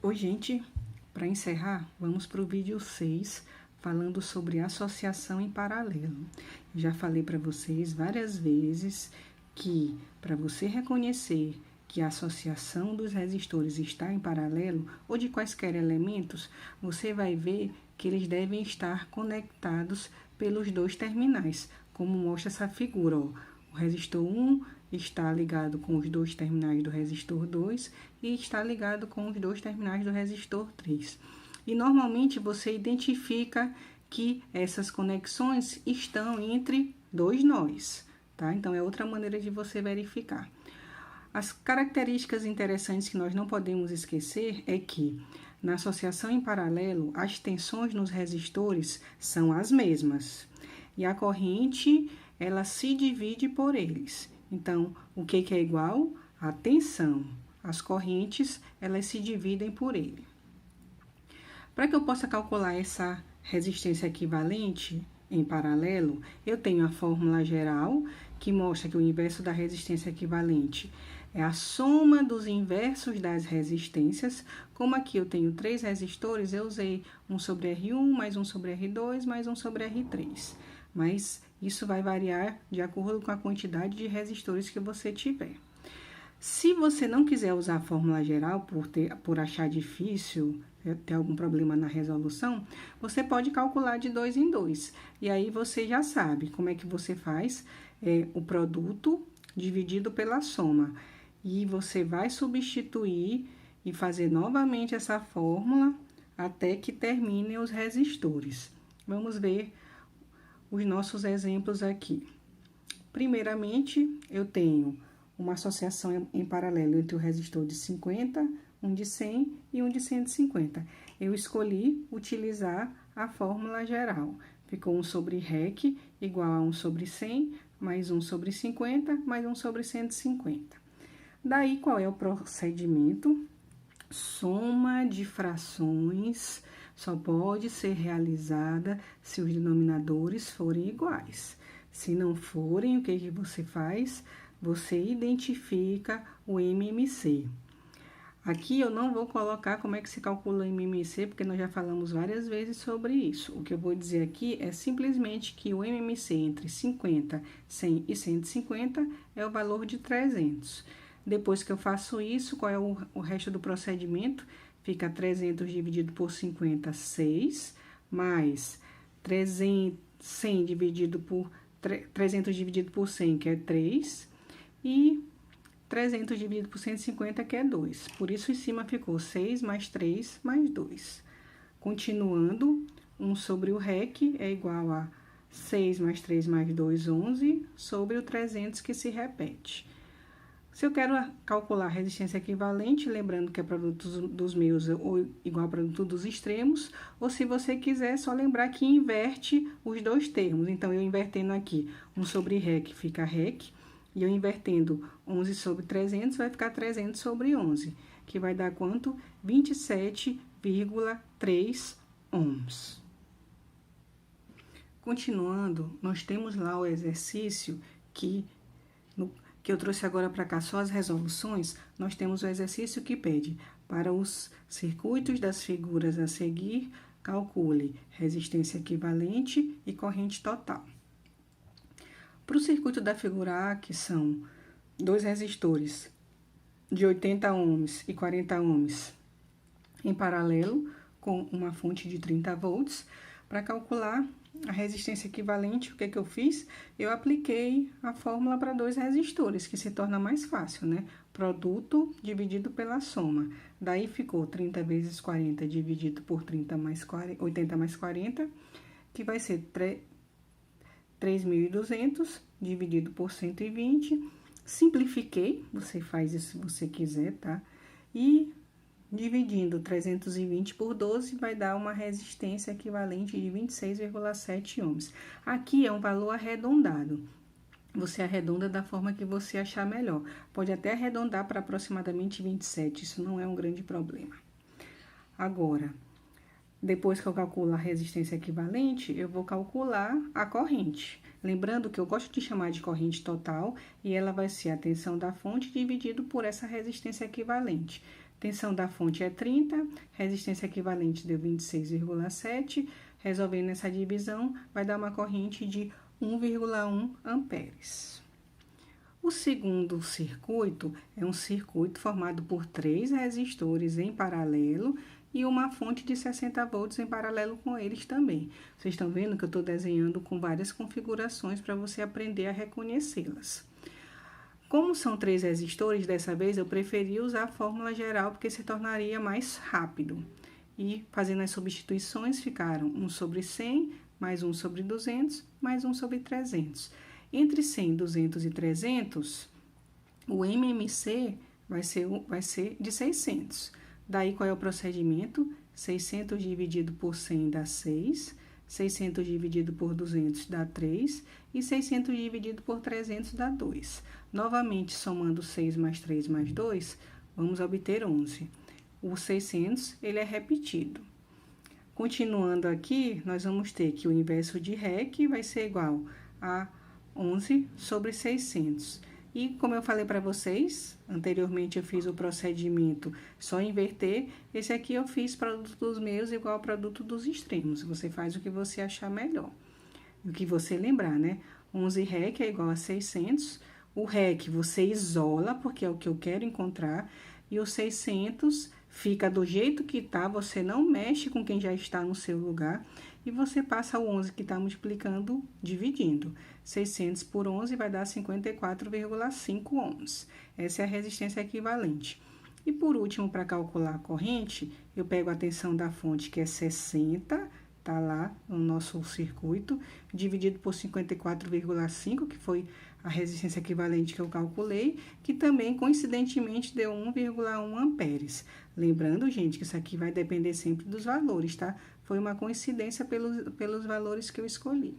Oi, gente, para encerrar, vamos para o vídeo 6, falando sobre associação em paralelo. Já falei para vocês várias vezes que, para você reconhecer que a associação dos resistores está em paralelo, ou de quaisquer elementos, você vai ver que eles devem estar conectados pelos dois terminais, como mostra essa figura, ó. O resistor 1 está ligado com os dois terminais do resistor 2 e está ligado com os dois terminais do resistor 3. E normalmente você identifica que essas conexões estão entre dois nós, tá? Então é outra maneira de você verificar. As características interessantes que nós não podemos esquecer é que na associação em paralelo, as tensões nos resistores são as mesmas e a corrente ela se divide por eles. Então, o que é igual? A tensão. As correntes, elas se dividem por ele. Para que eu possa calcular essa resistência equivalente em paralelo, eu tenho a fórmula geral, que mostra que o inverso da resistência equivalente é a soma dos inversos das resistências. Como aqui eu tenho 3 resistores, eu usei 1 sobre R1, mais 1 sobre R2, mais 1 sobre R3. Mas isso vai variar de acordo com a quantidade de resistores que você tiver. Se você não quiser usar a fórmula geral por achar difícil, ter algum problema na resolução, você pode calcular de 2 em 2. E aí você já sabe como é que você faz o produto dividido pela soma. E você vai substituir e fazer novamente essa fórmula até que termine os resistores. Vamos ver os nossos exemplos aqui. Primeiramente, eu tenho uma associação em paralelo entre o resistor de 50, um de 100 e um de 150. Eu escolhi utilizar a fórmula geral. Ficou 1 sobre REC igual a 1 sobre 100, mais 1 sobre 50, mais 1 sobre 150. Daí, qual é o procedimento? Soma de frações só pode ser realizada se os denominadores forem iguais. Se não forem, o que você faz? Você identifica o MMC. Aqui eu não vou colocar como é que se calcula o MMC, porque nós já falamos várias vezes sobre isso. O que eu vou dizer aqui é simplesmente que o MMC entre 50, 100 e 150 é o valor de 300. Depois que eu faço isso, qual é o resto do procedimento? Fica 300 dividido por 50, 6, mais 100 dividido por 300 dividido por 100, que é 3, e 300 dividido por 150, que é 2. Por isso, em cima ficou 6 mais 3 mais 2. Continuando, 1 sobre o REC é igual a 6 mais 3 mais 2, 11, sobre o 300 que se repete. Se eu quero calcular a resistência equivalente, lembrando que é produto dos meios ou igual a produto dos extremos, ou se você quiser, só lembrar que inverte os dois termos. Então, eu invertendo aqui 1 sobre REC fica REC, e eu invertendo 11 sobre 300, vai ficar 300 sobre 11, que vai dar quanto? 27,3 ohms. Continuando, nós temos lá o exercício que eu trouxe agora para cá só as resoluções. Nós temos o exercício que pede para os circuitos das figuras a seguir, calcule resistência equivalente e corrente total. Para o circuito da figura A, que são 2 resistores de 80 ohms e 40 ohms em paralelo com uma fonte de 30 volts, para calcular a resistência equivalente, o que eu fiz? Eu apliquei a fórmula para 2 resistores, que se torna mais fácil, né? Produto dividido pela soma. Daí ficou 30 vezes 40 dividido por 30 mais 40, 80 mais 40, que vai ser 3.200 dividido por 120. Simplifiquei, você faz isso se você quiser, tá? E dividindo 320 por 12, vai dar uma resistência equivalente de 26,7 ohms. Aqui é um valor arredondado. Você arredonda da forma que você achar melhor. Pode até arredondar para aproximadamente 27, isso não é um grande problema. Agora, depois que eu calculo a resistência equivalente, eu vou calcular a corrente. Lembrando que eu gosto de chamar de corrente total, e ela vai ser a tensão da fonte dividido por essa resistência equivalente. Tensão da fonte é 30, resistência equivalente deu 26,7. Resolvendo essa divisão, vai dar uma corrente de 1,1 amperes. O segundo circuito é um circuito formado por 3 resistores em paralelo e uma fonte de 60 volts em paralelo com eles também. Vocês estão vendo que eu estou desenhando com várias configurações para você aprender a reconhecê-las. Como são 3 resistores, dessa vez eu preferi usar a fórmula geral porque se tornaria mais rápido. E fazendo as substituições, ficaram 1 sobre 100, mais 1 sobre 200, mais 1 sobre 300. Entre 100, 200 e 300, o MMC vai ser de 600. Daí, qual é o procedimento? 600 dividido por 100 dá 6, 600 dividido por 200 dá 3 e 600 dividido por 300 dá 2. Novamente, somando 6 mais 3 mais 2, vamos obter 11. O 600, ele é repetido. Continuando aqui, nós vamos ter que o inverso de REC vai ser igual a 11 sobre 600. E como eu falei para vocês, anteriormente eu fiz o procedimento só inverter, esse aqui eu fiz produto dos meios igual ao produto dos extremos. Você faz o que você achar melhor. O que você lembrar, né? 11 REC é igual a 600. O REC você isola, porque é o que eu quero encontrar. E o 600 fica do jeito que tá, você não mexe com quem já está no seu lugar. E você passa o 11 que está multiplicando, dividindo. 600 por 11 vai dar 54,5 ohms. Essa é a resistência equivalente. E por último, para calcular a corrente, eu pego a tensão da fonte, que é 60, tá lá no nosso circuito, dividido por 54,5, que foi a resistência equivalente que eu calculei, que também, coincidentemente, deu 1,1 amperes. Lembrando, gente, que isso aqui vai depender sempre dos valores, tá? Foi uma coincidência pelos valores que eu escolhi.